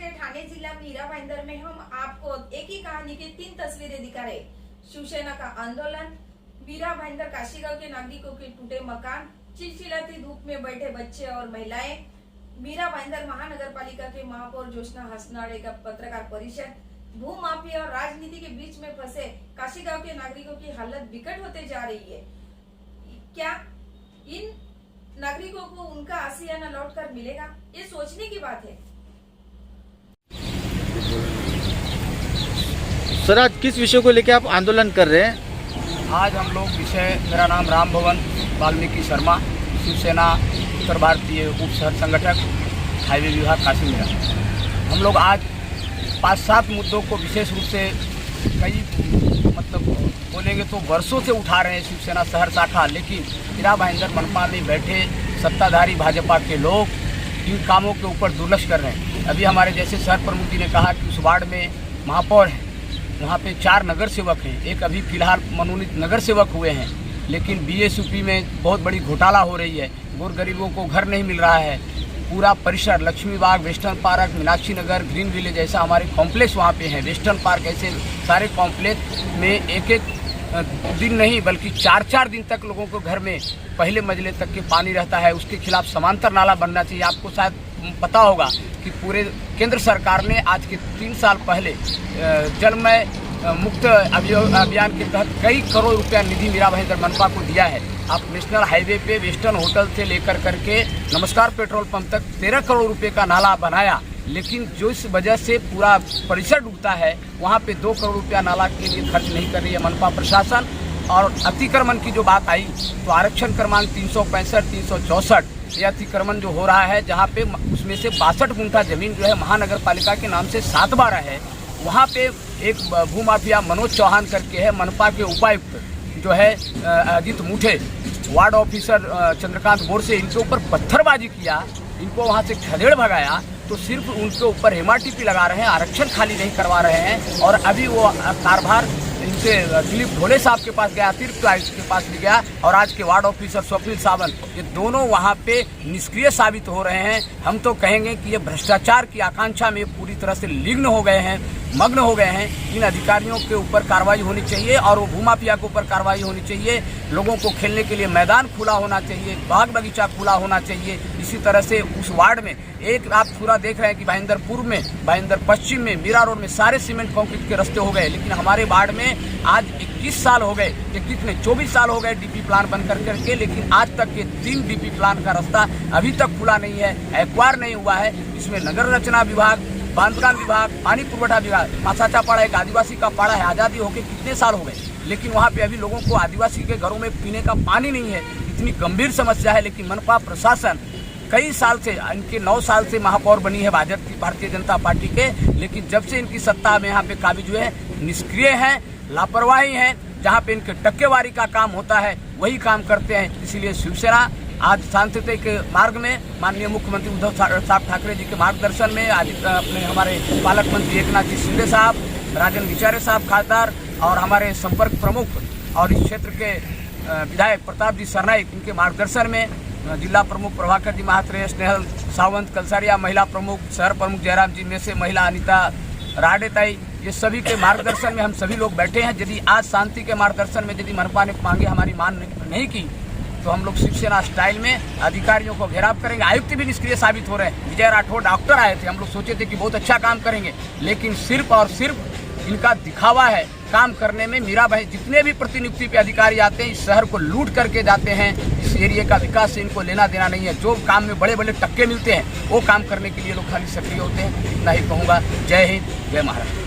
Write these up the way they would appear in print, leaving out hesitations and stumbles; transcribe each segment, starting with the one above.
के ठाणे जिला मीरा भाईंदर में हम आपको एक ही कहानी की 3 तस्वीरें दिखा रहे। शिवसेना का आंदोलन, मीरा भाईंदर काशीगांव के नागरिकों के टूटे मकान, चिलचिलाती धूप में बैठे बच्चे और महिलाएं, मीरा भाईंदर महानगर पालिका के महापौर ज्योत्सना हसनाड़े का पत्रकार परिषद, भू माफिया और राजनीति के बीच में फंसे काशीगांव के नागरिकों की हालत बिकट होते जा रही है। क्या इन नागरिकों को उनका आसियाना लौटकर मिलेगा? ये सोचने की बात है। सर, आज किस विषय को लेकर आप आंदोलन कर रहे हैं? आज हम लोग विषय, मेरा नाम राम भवन वाल्मीकि शर्मा, शिवसेना उत्तर भारतीय उप शहर संगठक, हाईवे विभाग काशी मीरा। हम लोग आज 5-7 मुद्दों को विशेष रूप से कई बोलेंगे तो वर्षों से उठा रहे हैं शिवसेना शहर शाखा, लेकिन मीरा भाईंदर मनपा में बैठे सत्ताधारी भाजपा के लोग इन कामों के ऊपर दुर्लक्ष कर रहे हैं। अभी हमारे जैसे शहर प्रमुख जी ने कहा कि उस वार्ड में महापौर है, वहाँ पे 4 नगर सेवक हैं, एक अभी फिलहाल मनोनीत नगर सेवक हुए हैं, लेकिन बीएसयूपी में बहुत बड़ी घोटाला हो रही है। गौर गरीबों को घर नहीं मिल रहा है। पूरा परिसर लक्ष्मी बाग, western park, Meenakshi Nagar, green village ऐसा हमारे कॉम्प्लेक्स वहाँ पे हैं, वेस्टर्न पार्क, ऐसे सारे कॉम्प्लेक्स में एक दिन नहीं बल्कि 4-4 दिन तक लोगों को घर में पहले मंजिले तक के पानी रहता है। उसके खिलाफ समांतर नाला बनना चाहिए। आपको शायद पता होगा कि पूरे केंद्र सरकार ने आज के 3 साल पहले जलमय मुक्त अभियान के तहत कई करोड़ रुपया निधि मीरा भाईंदर मनपा को दिया है। आप नेशनल हाईवे पे वेस्टर्न होटल से लेकर करके नमस्कार पेट्रोल पंप तक 13 करोड़ रुपए का नाला बनाया, लेकिन जो इस वजह से पूरा परिसर डूबता है, वहाँ पे 2 करोड़ रुपया नाला के लिए खर्च नहीं कर रही है मनपा प्रशासन। और अतिक्रमण की जो बात आई तो आरक्षण क्रमांक 365, 364 ये अतिक्रमण जो हो रहा है, जहाँ पे उसमें से 62 गुंठा जमीन जो है महानगर पालिका के नाम से 7/12 है। वहाँ पे एक भूमाफिया मनोज चौहान करके है, मनपा के उपायुक्त जो है अजीत मुठे, वार्ड ऑफिसर चंद्रकांत बोर से इनके ऊपर पत्थरबाजी किया, इनको वहाँ से खदेड़ भगाया। तो सिर्फ उनके ऊपर एमआरटीपी लगा रहे हैं, आरक्षण खाली नहीं करवा रहे हैं। और अभी वो कारभार इनसे दिलीप ढोले साहब के पास गया, अतिरिक्त आयुक्त के पास भी गया, और आज के वार्ड ऑफिसर स्वप्निल सावंत, ये दोनों वहाँ पे निष्क्रिय साबित हो रहे हैं। हम तो कहेंगे कि ये भ्रष्टाचार की आकांक्षा में पूरी तरह से लीन हो गए हैं, मग्न हो गए हैं। इन अधिकारियों के ऊपर कार्रवाई होनी चाहिए और वो भूमाफिया के ऊपर कार्रवाई होनी चाहिए। लोगों को खेलने के लिए मैदान खुला होना चाहिए, बाग बगीचा खुला होना चाहिए। इसी तरह से उस वार्ड में एक आप पूरा देख रहे हैं कि भाईंदर पूर्व में, भाईंदर पश्चिम में, मीरा रोड में सारे सीमेंट कंक्रीट के रास्ते हो गए, लेकिन हमारे वार्ड में आज 21 साल हो गए, 24 साल हो गए डीपी प्लान बन करके, लेकिन आज तक के 3 डीपी प्लान का रास्ता अभी तक खुला नहीं है, एक्वायर नहीं हुआ है। इसमें नगर रचना विभाग, बांधकाम विभाग, पानी पुरवठा विभाग, मासाचा पाड़ा एक आदिवासी का पाड़ा है, आज़ादी होके कितने साल हो गए, लेकिन वहाँ पे अभी लोगों को आदिवासी के घरों में पीने का पानी नहीं है। इतनी गंभीर समस्या है, लेकिन मनपा प्रशासन कई साल से, इनके 9 साल से महापौर बनी है भाजपा की, भारतीय जनता पार्टी के, लेकिन जब से इनकी सत्ता में यहाँ पे काबिज हुए हैं, निष्क्रिय हैं, लापरवाही हैं। जहाँ पे इनके टक्केवारी का काम होता है वही काम करते हैं। इसीलिए शिवसेना आज शांतियुत के मार्ग में माननीय मुख्यमंत्री उद्धव साहब ठाकरे जी के मार्गदर्शन में, आज अपने हमारे पालक मंत्री एकनाथ जी शिंदे साहब, राजन विचारे साहब खासदार, और हमारे संपर्क प्रमुख और इस क्षेत्र के विधायक प्रताप जी सरनाइक, इनके मार्गदर्शन में जिला प्रमुख प्रभाकर जी महात्रे, स्नेहल सावंत कलसारिया, महिला प्रमुख शहर प्रमुख जयराम जी में से महिला अनिता राडेताई, ये सभी के मार्गदर्शन में हम सभी लोग बैठे हैं। यदि आज शांति के मार्गदर्शन में यदि मनपा ने मांगे हमारी मांग नहीं की तो हम लोग शिवसेना स्टाइल में अधिकारियों को घेराव करेंगे। आयुक्त भी निष्क्रिय साबित हो रहे हैं। विजय राठौड़ डॉक्टर आए थे, हम लोग सोचे थे कि बहुत अच्छा काम करेंगे, लेकिन सिर्फ और सिर्फ इनका दिखावा है काम करने में। मीरा भाई जितने भी प्रतिनियुक्ति पे अधिकारी आते हैं, इस शहर को लूट करके जाते हैं। इस एरिया का विकास से इनको लेना देना नहीं है। जो काम में बड़े बड़े टक्के मिलते हैं वो काम करने के लिए लोग खाली सक्रिय होते हैं। इतना ही कहूँगा। जय हिंद, जय महाराष्ट्र।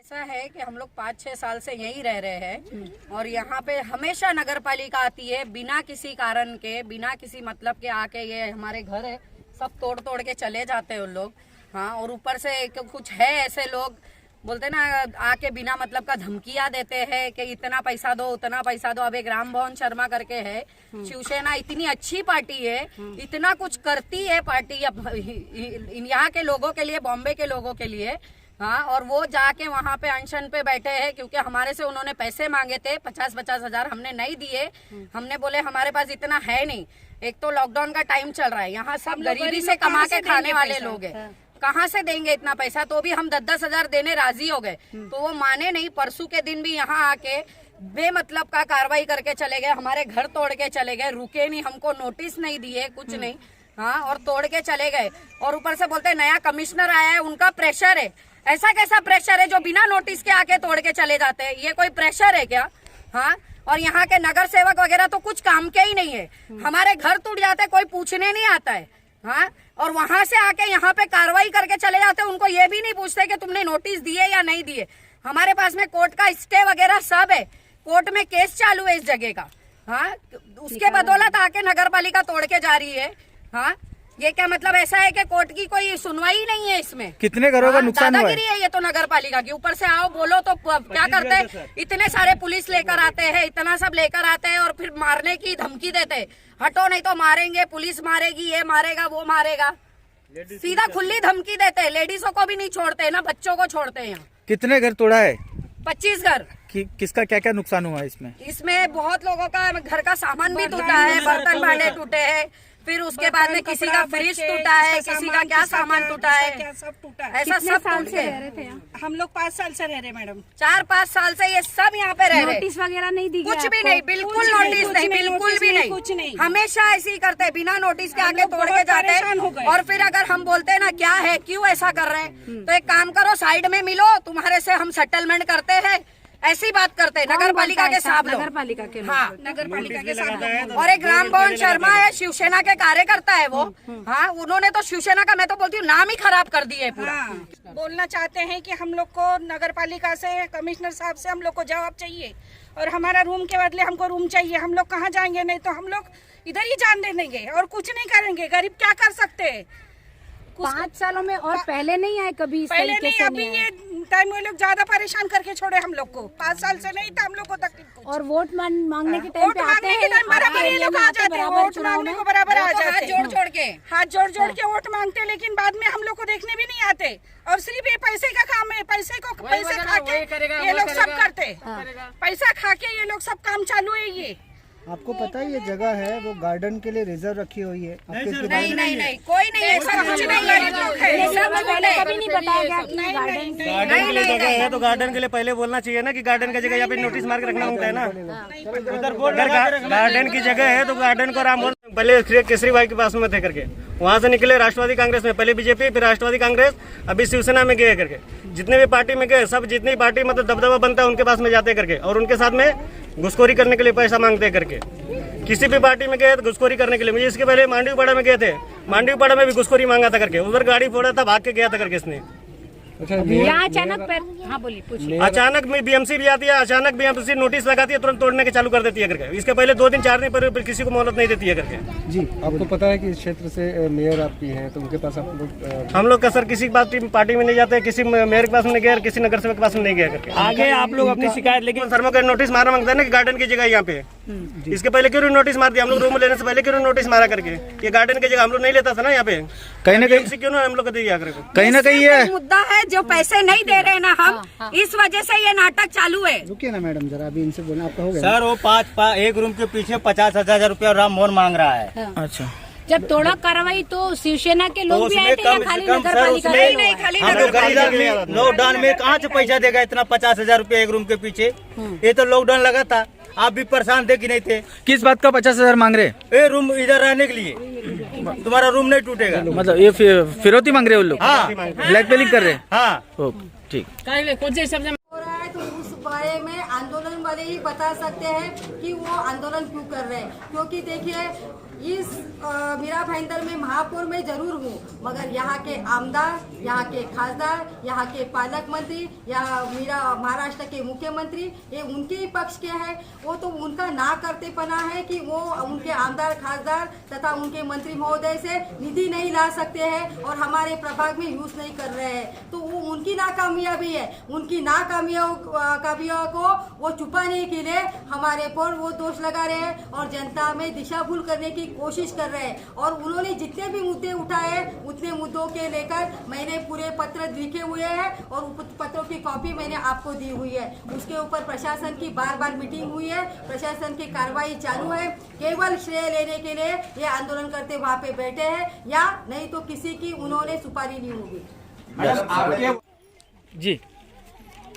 ऐसा है कि हम लोग 5-6 साल से यहीं रह रहे हैं और यहाँ पे हमेशा नगर पालिका आती है, बिना किसी कारण के, बिना किसी मतलब के आके, ये हमारे घर है, सब तोड़ तोड़ के चले जाते हैं उन लोग। हाँ, और ऊपर से कुछ है ऐसे लोग बोलते ना, आके बिना मतलब का धमकियां देते हैं कि इतना पैसा दो, उतना पैसा दो। अब एक राम भवन शर्मा करके है, शिवसेना इतनी अच्छी पार्टी है, इतना कुछ करती है पार्टी यहाँ के लोगों के लिए, बॉम्बे के लोगों के लिए। हाँ, और वो जाके वहाँ पे अनशन पे बैठे हैं क्योंकि हमारे से उन्होंने पैसे मांगे थे 50-50 हजार, हमने नहीं दिए। हमने बोले हमारे पास इतना है नहीं। एक तो लॉकडाउन का टाइम चल रहा है, यहाँ सब गरीबी से कमा के खाने वाले लोग हैं। कहाँ से देंगे इतना पैसा? तो भी हम 10-10 हजार देने राजी हो गए, तो वो माने नहीं। परसों के दिन भी यहाँ आके बेमतलब का कार्रवाई करके चले गए, हमारे घर तोड़ के चले गए, रुके नहीं, हमको नोटिस नहीं दिए, कुछ नहीं। हाँ, और तोड़ के चले गए। और ऊपर से बोलते नया कमिश्नर आया है, उनका प्रेशर है। ऐसा कैसा प्रेशर है जो बिना नोटिस के आके तोड़ के चले जाते हैं? ये कोई प्रेशर है क्या? हाँ, और यहाँ के नगर सेवक वगैरह तो कुछ काम के ही नहीं है। हमारे घर टूट जाते, कोई पूछने नहीं आता है। हाँ, और वहां से आके यहाँ पे कार्रवाई करके चले जाते, उनको ये भी नहीं पूछते कि तुमने नोटिस दिए या नहीं दिए। हमारे पास में कोर्ट का स्टे वगैरह सब है, कोर्ट में केस चालू है इस जगह का। हाँ, उसके बदौलत आके नगर पालिका तोड़ के जा रही है। हाँ, ये क्या मतलब ऐसा है कि कोर्ट की कोई सुनवाई नहीं है इसमें? कितने घरों का नुकसान हुआ है? दादागिरी है ये तो नगर पालिका की। ऊपर से आओ बोलो तो क्या करते हैं? इतने सारे पुलिस लेकर आते हैं, इतना सब लेकर आते हैं और फिर मारने की धमकी देते हैं। हटो नहीं तो मारेंगे, पुलिस मारेगी, ये मारेगा, वो मारेगा, सीधा खुली धमकी देते हैं। लेडीजों को भी नहीं छोड़ते हैं ना, बच्चों को छोड़ते हैं यहाँ। कितने घर तोड़ा है? 25 घर। किसका क्या क्या नुकसान हुआ है इसमें? इसमें बहुत लोगों का घर का सामान भी टूटा है, बर्तन भांडे टूटे हैं, फिर उसके बाद में किसी का फ्रिज टूटा है, किसी का क्या सामान टूटा है, क्या सब टूटा है। ऐसा सब टूट से गया। रह रहे थे यहाँ? हम लोग 5 साल से रह रहे मैडम। 4-5 साल से ये सब यहाँ पे रह रहे। नोटिस वगैरह नहीं दी? कुछ भी नहीं, बिल्कुल नोटिस नहीं, बिल्कुल भी नहीं, कुछ नहीं। हमेशा ऐसे ही करते हैं, बिना नोटिस के आके तोड़ के जाते हैं। और फिर अगर हम बोलते हैं ना क्या है, क्यों ऐसा कर रहे हैं, तो एक काम करो, साइड में मिलो, तुम्हारे से हम सेटलमेंट करते हैं, ऐसी बात करते हैं। नगर पालिका के साहब लोग, नगर पालिका के हाँ, नगर पालिका के साथ। और एक राम भवन शर्मा है, शिवसेना के कार्यकर्ता है वो। हाँ, उन्होंने तो शिवसेना का, मैं तो बोलती हूँ, नाम ही खराब कर दिए है पूरा। बोलना चाहते हैं कि हम लोग को नगर पालिका से, कमिश्नर साहब से हम लोग को जवाब चाहिए और हमारा रूम के बदले हमको रूम चाहिए। हम लोग कहाँ जाएंगे? नहीं तो हम लोग इधर ही जान दे देंगे और कुछ नहीं करेंगे। गरीब क्या कर सकते हैं? 5 सालों में और पहले नहीं आए कभी? इस पहले तरीके नहीं, से अभी नहीं आए। ये टाइम में लोग ज्यादा परेशान करके छोड़े हम लोग को। 5 साल से नहीं था हम लोग को तकलीफ कुछ। और वोट मांगने के टाइम वोट पे आते मांगने के हैं, टाइम बराबर ये लोग आ जाते हैं, वोट मांगने को बराबर आ जाते हैं, हाथ जोड़ के हाथ जोड़ के वोट मांगते, लेकिन बाद में हम लोग को देखने भी नहीं आते। और सिर्फ ये पैसे का काम है, पैसे खा के ये लोग सब करते, पैसा खा के ये लोग सब काम चालू है। ये आपको पता है ये जगह है वो गार्डन के लिए रिजर्व रखी हुई है? नहीं नहीं नहीं, कोई नहीं, ऐसा कुछ नहीं है। ये सब पहले कभी नहीं बताया गया कि गार्डन गार्डन के लिए जगह है तो गार्डन के लिए पहले बोलना चाहिए ना कि गार्डन की जगह यहाँ पे नोटिस मार के रखना होता है ना। अगर गार्डन की जगह है तो गार्डन को राम पहले केसरी भाई के पास में थे करके, वहाँ से निकले राष्ट्रवादी कांग्रेस में, पहले बीजेपी फिर राष्ट्रवादी कांग्रेस, अभी शिवसेना में गए करके। जितने भी पार्टी में गए सब, जितनी पार्टी मतलब दबदबा बनता है उनके पास में जाते करके, और उनके साथ में घुसखोरी करने के लिए पैसा मांगते करके। किसी भी पार्टी में गए तो घुसखोरी करने के लिए। मुझे इसके पहले मांडवीपाड़ा में गए थे, मांडवीपाड़ा में भी घुसखोरी मांगा था करके, उधर गाड़ी फोड़ा था, भाग के गया था करके इसने। यहाँ अचानक हाँ बोलिए, पूछिए। अचानक में बीएमसी भी आती है, अचानक बीएमसी नोटिस लगाती है, तुरंत तोड़ने के चालू कर देती है करके। इसके पहले 2 दिन 4 दिन पर किसी को मोहलत नहीं देती है करके। जी, आपको पता है कि इस क्षेत्र से मेयर आपकी हैं, तो उनके पास आप लोग? हम लोग का सर किसी पार्टी में नहीं जाते, किसी मेयर के पास में नहीं गया, किसी नगर सेवक के पास में नहीं गया करके। आगे आप लोग अपनी शिकायत लेकिन शर्मा का नोटिस मारा मांगता है ना कि गार्डन की जगह यहाँ पे। इसके पहले क्यों नोटिस मार दिया? हम लोग रूम लेने से पहले क्यों नोटिस मारा करके? ये गार्डन की जगह हम लोग नहीं लेता था ना यहाँ पे, कहीं ना कहीं क्यों ना हम लोग को दिया करके। कहीं ना कहीं ये मुद्दा है जो पैसे नहीं दे रहे ना हम, इस वजह से ये नाटक चालू है। रुकिए ना मैडम जरा, अभी इनसे बोलना आपका हो गया। सर वो एक रूम के पीछे 50,000 रुपया राम मोहन मांग रहा है। अच्छा, जब तोड़ा कार्रवाई तो शिवसेना के लोग भी आए थे या खाली नगर पालिका? नहीं, खाली लॉकडाउन में कहाँ से पैसा देगा इतना 50,000 रुपया एक रूम के पीछे? ये तो लॉकडाउन लगा था, आप भी परेशान थे कि नहीं थे? किस बात का 50,000 मांग रहे? ये रूम इधर रहने के लिए, तुम्हारा रूम नहीं टूटेगा। मतलब ये फिरौती मांग रहे हैं उन लोग? हाँ, ब्लैकमेलिंग कर रहे हैं। हाँ, ठीक। हो रहा है तो उस बारे में आंदोलन वाले ही बता सकते हैं कि वो आंदोलन क्यों कर रहे हैं। क्योंकि देखिए, इस मीरा भाईंदर में महापौर में जरूर हूँ, मगर यहाँ के आमदार, यहाँ के खासदार, यहाँ के पालक मंत्री या मेरा महाराष्ट्र के मुख्यमंत्री, ये उनके ही पक्ष के हैं। वो तो उनका ना करते पना है कि वो उनके आमदार, खासदार तथा उनके मंत्री महोदय से निधि नहीं ला सकते हैं और हमारे प्रभाग में यूज नहीं कर रहे हैं। तो वो उनकी नाकामयाबी है। उनकी नाकामयाबियों को वो छुपाने के लिए हमारे पर वो दोष लगा रहे हैं और जनता में दिशा भूल करने की कोशिश कर रहे हैं। और उन्होंने जितने भी मुद्दे उठाए उतने मुद्दों के लेकर मैंने पूरे पत्र लिखे हुए हैं और पत्रों की कॉपी मैंने आपको दी हुई है। उसके ऊपर प्रशासन की बार बार मीटिंग हुई है, प्रशासन की कार्रवाई चालू है। केवल श्रेय लेने के लिए ये आंदोलन करते वहाँ पे बैठे हैं, या नहीं तो किसी की उन्होंने सुपारी ली होगी। जी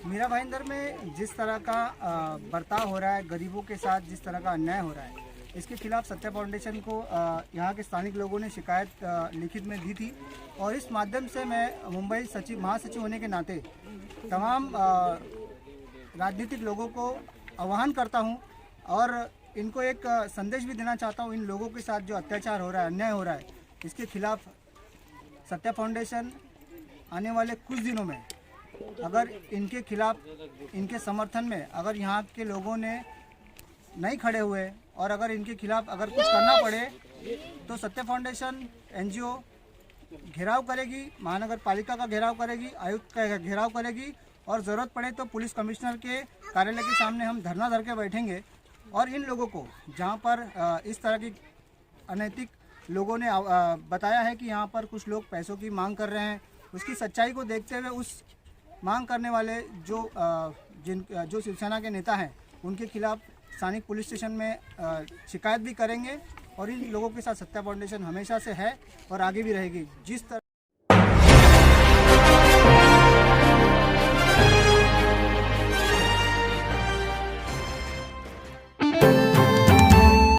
मीरा भाईंदर में जिस तरह का बर्ताव हो रहा है, गरीबों के साथ जिस तरह का अन्याय हो रहा है, इसके खिलाफ सत्या फाउंडेशन को यहाँ के स्थानिक लोगों ने शिकायत लिखित में दी थी। और इस माध्यम से मैं मुंबई महासचिव होने के नाते तमाम राजनीतिक लोगों को आह्वान करता हूँ और इनको एक संदेश भी देना चाहता हूँ। इन लोगों के साथ जो अत्याचार हो रहा है, अन्याय हो रहा है, इसके खिलाफ सत्या फाउंडेशन आने वाले कुछ दिनों में अगर इनके खिलाफ, इनके समर्थन में अगर यहाँ के लोगों ने नहीं खड़े हुए और अगर इनके खिलाफ अगर कुछ करना पड़े तो सत्या फाउंडेशन NGO घेराव करेगी, महानगर पालिका का घेराव करेगी, आयुक्त का घेराव करेगी और ज़रूरत पड़े तो पुलिस कमिश्नर के कार्यालय के सामने हम धरना धर के बैठेंगे। और इन लोगों को जहाँ पर इस तरह की अनैतिक लोगों ने बताया है कि यहाँ पर कुछ लोग पैसों की मांग कर रहे हैं, उसकी सच्चाई को देखते हुए उस मांग करने वाले जो शिवसेना के नेता हैं उनके खिलाफ स्थानिक पुलिस स्टेशन में शिकायत भी करेंगे। और इन लोगों के साथ सत्या फाउंडेशन हमेशा से है और आगे भी रहेगी। जिस तरह